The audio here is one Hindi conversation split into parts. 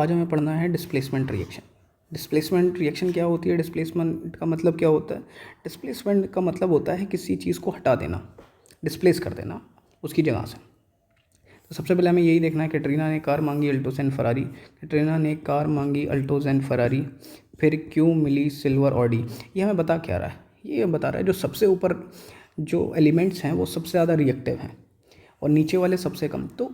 आज हमें पढ़ना है डिस्प्लेसमेंट रिएक्शन। डिस्प्लेसमेंट रिएक्शन क्या होती है? डिस्प्लेसमेंट का मतलब क्या होता है? डिस्प्लेसमेंट का मतलब होता है किसी चीज़ को हटा देना, डिस्प्लेस कर देना उसकी जगह से। तो सबसे पहले हमें यही देखना है, कैटरीना ने कार मांगी अल्टोस एंड फरारी। कैटरीना ने कार मांगी अल्टोस एंड फरारी, फिर क्यों मिली सिल्वर ऑडी। ये हमें बता क्या रहा है? ये बता रहा है जो सबसे ऊपर जो एलिमेंट्स हैं वो सबसे ज़्यादा रिएक्टिव हैं और नीचे वाले सबसे कम, तो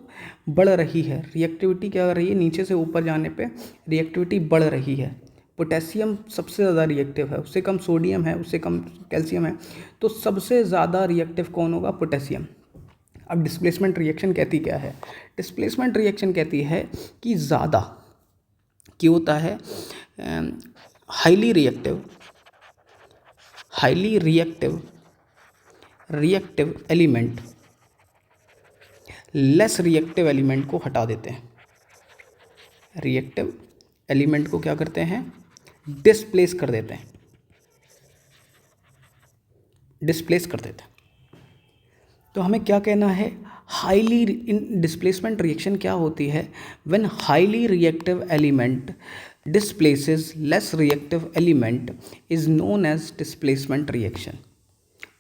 बढ़ रही है रिएक्टिविटी। क्या कर रही है? नीचे से ऊपर जाने पे रिएक्टिविटी बढ़ रही है। पोटेशियम सबसे ज़्यादा रिएक्टिव है, उससे कम सोडियम है, उससे कम कैल्शियम है, तो सबसे ज़्यादा रिएक्टिव कौन होगा? पोटेशियम। अब डिस्प्लेसमेंट रिएक्शन कहती क्या है? डिस्प्लेसमेंट रिएक्शन कहती है कि ज़्यादा क्या होता है, highly reactive element less reactive element को हटा देते हैं। रिएक्टिव एलिमेंट को क्या करते हैं? डिस्प्लेस कर देते हैं, डिस्प्लेस कर देते हैं। तो हमें क्या कहना है? हाईली इन डिस्प्लेसमेंट रिएक्शन क्या होती है? When highly reactive element displaces less reactive element is known as displacement reaction.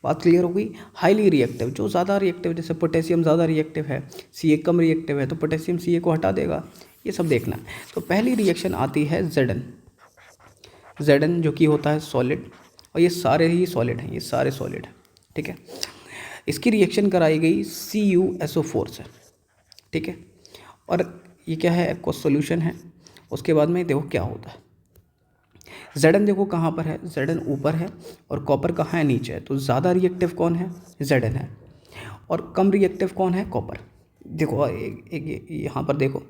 बात क्लियर हो गई? हाईली रिएक्टिव, जो ज़्यादा रिएक्टिव, जैसे पोटेशियम ज़्यादा रिएक्टिव है, सी कम रिएक्टिव है, तो पोटेशियम सी को हटा देगा। ये सब देखना है। तो पहली रिएक्शन आती है Zn जो कि होता है सॉलिड, और ये सारे ही सॉलिड हैं, ये सारे सॉलिड हैं, ठीक है। इसकी रिएक्शन कराई गई CuSO4 से, ठीक है। और ये क्या है? एक्वस सोल्यूशन है। उसके बाद में देखो क्या होता है। Zn देखो कहाँ पर है? Zn ऊपर है और कॉपर कहाँ है? नीचे है। तो ज़्यादा रिएक्टिव कौन है? Zn है। और कम रिएक्टिव कौन है? कॉपर। देखो एक यहाँ पर देखो।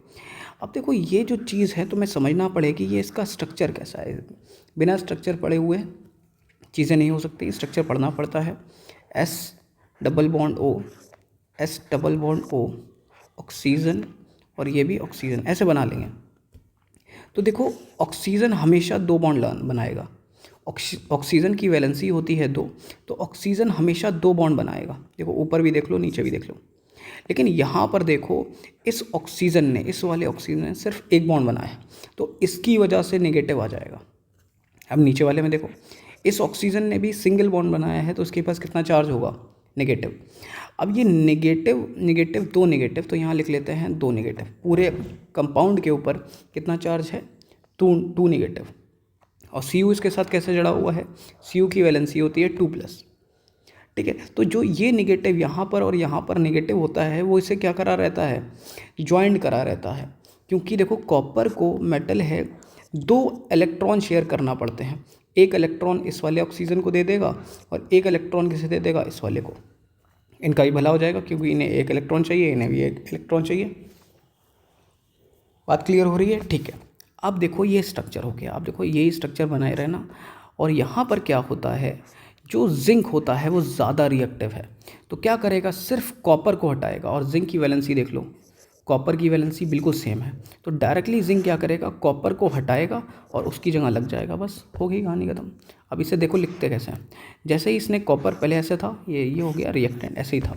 अब देखो ये जो चीज़ है तुम्हें समझना पड़ेगी ये इसका स्ट्रक्चर कैसा है। बिना स्ट्रक्चर पढ़े हुए चीज़ें नहीं हो सकती, स्ट्रक्चर पढ़ना पड़ता है। S double bond O oxygen, और ये भी ऑक्सीजन, ऐसे बना लेंगे। तो देखो ऑक्सीजन हमेशा 2 बॉन्ड बनाएगा। ऑक्सीजन की वैलेंसी होती है 2, तो ऑक्सीजन हमेशा 2 बॉन्ड बनाएगा। देखो ऊपर भी देख लो, नीचे भी देख लो। लेकिन यहाँ पर देखो इस वाले ऑक्सीजन ने सिर्फ 1 बॉन्ड बनाया है, तो इसकी वजह से नेगेटिव आ जाएगा। अब नीचे वाले में देखो इस ऑक्सीजन ने भी सिंगल बॉन्ड बनाया है, तो उसके पास कितना चार्ज होगा? नेगेटिव। अब ये नेगेटिव 2 नेगेटिव, तो यहाँ लिख लेते हैं 2 नेगेटिव। पूरे कंपाउंड के ऊपर कितना चार्ज है? 2 नेगेटिव। और Cu इसके साथ कैसे जुड़ा हुआ है? Cu की वैलेंसी होती है 2+, ठीक है। तो जो ये नेगेटिव यहाँ पर और यहाँ पर नेगेटिव होता है वो इसे क्या करा रहता है? ज्वाइंट करा रहता है। क्योंकि देखो कॉपर को मेटल है, 2 इलेक्ट्रॉन शेयर करना पड़ते हैं। एक इलेक्ट्रॉन इस वाले ऑक्सीजन को दे देगा और एक इलेक्ट्रॉन किसे दे देगा? इस वाले को। इनका ही भला हो जाएगा क्योंकि इन्हें 1 इलेक्ट्रॉन चाहिए, इन्हें भी 1 इलेक्ट्रॉन चाहिए। बात क्लियर हो रही है? ठीक है। अब देखो ये स्ट्रक्चर हो गया। अब देखो यही स्ट्रक्चर बनाए रहना। और यहाँ पर क्या होता है? जो जिंक होता है वो ज़्यादा रिएक्टिव है, तो क्या करेगा? सिर्फ कॉपर को हटाएगा। और जिंक की वैलेंसी देख लो, कॉपर की वैलेंसी बिल्कुल सेम है, तो डायरेक्टली जिंक क्या करेगा? कॉपर को हटाएगा और उसकी जगह लग जाएगा। बस हो गई कहानी खत्म। अब इसे देखो लिखते कैसे हैं। जैसे ही इसने कॉपर, पहले ऐसे था, ये हो गया रिएक्टेंट, ऐसे ही था।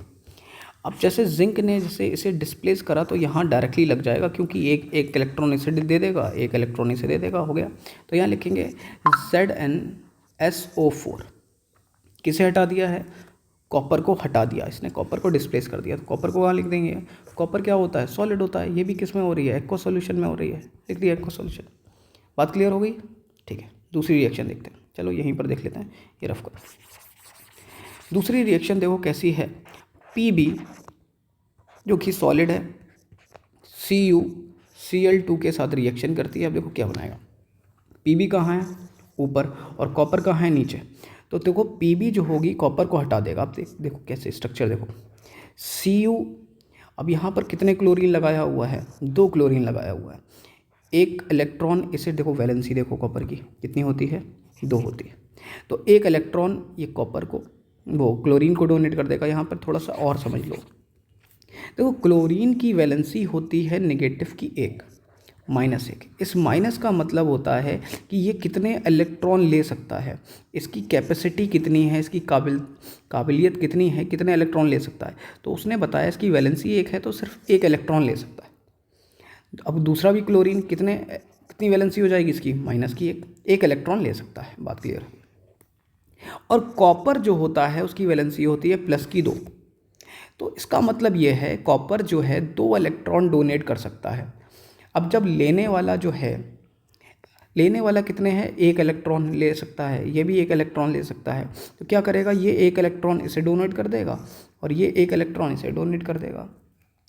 अब जैसे जिंक ने जैसे इसे डिस्प्लेस करा तो यहाँ डायरेक्टली लग जाएगा, क्योंकि एक इलेक्ट्रॉन इसे दे देगा, एक इलेक्ट्रॉन इसे दे देगा, हो गया। तो यहाँ लिखेंगे ZnSO4। किसे हटा दिया है? कॉपर को हटा दिया, इसने कॉपर को डिस्प्लेस कर दिया। तो कॉपर को वहाँ लिख देंगे। कॉपर क्या होता है? सॉलिड होता है। ये भी किस में हो रही है? एक्वा सॉल्यूशन में हो रही है, लिख दिया एक्वा सॉल्यूशन। बात क्लियर हो गई? ठीक है। दूसरी रिएक्शन देखते हैं। चलो यहीं पर देख लेते हैं, ये रफ कर। दूसरी रिएक्शन देखो कैसी है। Pb जो कि सॉलिड है, CuCl2 के साथ रिएक्शन करती है। अब देखो क्या बनाएगा। Pb कहाँ है? ऊपर, और कॉपर कहाँ है? नीचे। तो देखो Pb जो होगी कॉपर को हटा देगा। आप देखो कैसे स्ट्रक्चर देखो। Cu, अब यहाँ पर कितने क्लोरीन लगाया हुआ है? 2 क्लोरीन लगाया हुआ है। एक इलेक्ट्रॉन, इसे देखो वैलेंसी देखो कॉपर की कितनी होती है? 2 होती है। तो एक इलेक्ट्रॉन ये कॉपर को, वो क्लोरीन को डोनेट कर देगा। यहाँ पर थोड़ा सा और समझ लो। देखो क्लोरीन की वैलेंसी होती है नेगेटिव की 1, -1। इस माइनस का मतलब होता है कि ये कितने इलेक्ट्रॉन ले सकता है, इसकी कैपेसिटी कितनी है, इसकी काबिलियत कितनी है, कितने इलेक्ट्रॉन ले सकता है। तो उसने बताया इसकी वैलेंसी 1 है तो सिर्फ 1 इलेक्ट्रॉन ले सकता है। अब दूसरा भी क्लोरीन कितनी वैलेंसी हो जाएगी इसकी, माइनस की एक इलेक्ट्रॉन ले सकता है, बात क्लियर है। और कॉपर जो होता है उसकी वैलेंसी होती है प्लस की 2। तो इसका मतलब ये है कॉपर जो है 2 इलेक्ट्रॉन डोनेट कर सकता है। अब जब लेने वाला कितने हैं, 1 इलेक्ट्रॉन ले सकता है, ये भी 1 इलेक्ट्रॉन ले सकता है। तो क्या करेगा, ये 1 इलेक्ट्रॉन इसे डोनेट कर देगा और ये 1 इलेक्ट्रॉन इसे डोनेट कर देगा।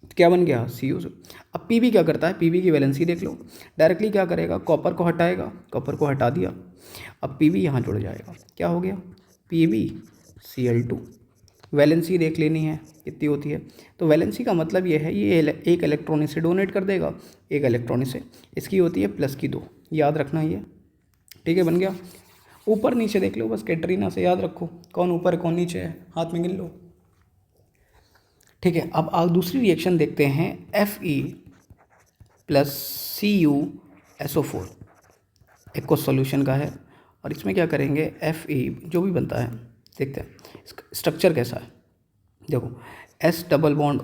तो क्या बन गया, Cu। अब Pb क्या करता है, Pb की वैलेंसी देख लो। डायरेक्टली क्या करेगा, कॉपर को हटाएगा, कॉपर को हटा दिया, अब Pb यहाँ जुड़ जाएगा, क्या हो गया, PbCl2। वैलेंसी देख लेनी है कितनी होती है। तो वैलेंसी का मतलब ये है, ये 1 इलेक्ट्रॉन इसे डोनेट कर देगा, 1 इलेक्ट्रॉन इसे, इसकी होती है प्लस की 2, याद रखना ये, ठीक है, बन गया। ऊपर नीचे देख लो बस, कैटरीना से याद रखो कौन ऊपर कौन नीचे है, हाथ में गिन लो, ठीक है। अब आप दूसरी रिएक्शन देखते हैं, Fe प्लस CuSO4, एक को सॉल्यूशन का है, और इसमें क्या करेंगे, Fe जो भी बनता है देखते हैं इसका स्ट्रक्चर कैसा है। देखो S डबल बॉन्ड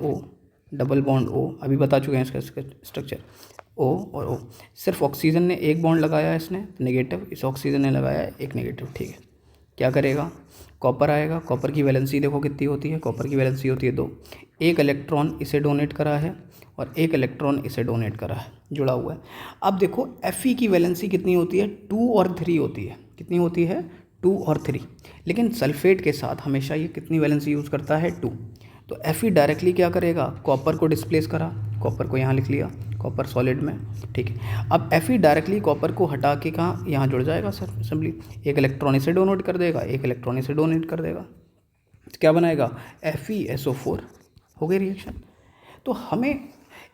O अभी बता चुके हैं इसका स्ट्रक्चर, O और O। सिर्फ ऑक्सीजन ने एक बॉन्ड लगाया है इसने नेगेटिव, इस ऑक्सीजन ने लगाया है एक नेगेटिव, ठीक है। क्या करेगा, कॉपर आएगा, कॉपर की वैलेंसी देखो कितनी होती है, कॉपर की वैलेंसी होती है 2, 1 इलेक्ट्रॉन इसे डोनेट करा है और 1 इलेक्ट्रॉन इसे डोनेट करा है, जुड़ा हुआ है। अब देखो Fe की वैलेंसी कितनी होती है, 2 और 3 होती है, कितनी होती है, 2 और 3, लेकिन सल्फेट के साथ हमेशा ये कितनी वैलेंसी यूज़ करता है, 2। तो Fe डायरेक्टली क्या करेगा, कॉपर को डिस्प्लेस करा, कॉपर को यहाँ लिख लिया, कॉपर सॉलिड में, ठीक है। अब Fe डायरेक्टली कॉपर को हटा के कहाँ, यहाँ जुड़ जाएगा सर सिंपली, 1 इलेक्ट्रॉन इसे डोनेट कर देगा, 1 इलेक्ट्रॉन इसे डोनेट कर देगा, तो क्या बनाएगा, FeSO4, हो गई रिएक्शन। तो हमें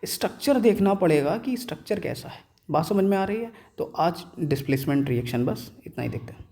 स्ट्रक्चर देखना पड़ेगा कि स्ट्रक्चर कैसा है, बात समझ में आ रही है। तो आज डिस्प्लेसमेंट रिएक्शन बस इतना ही देखते हैं।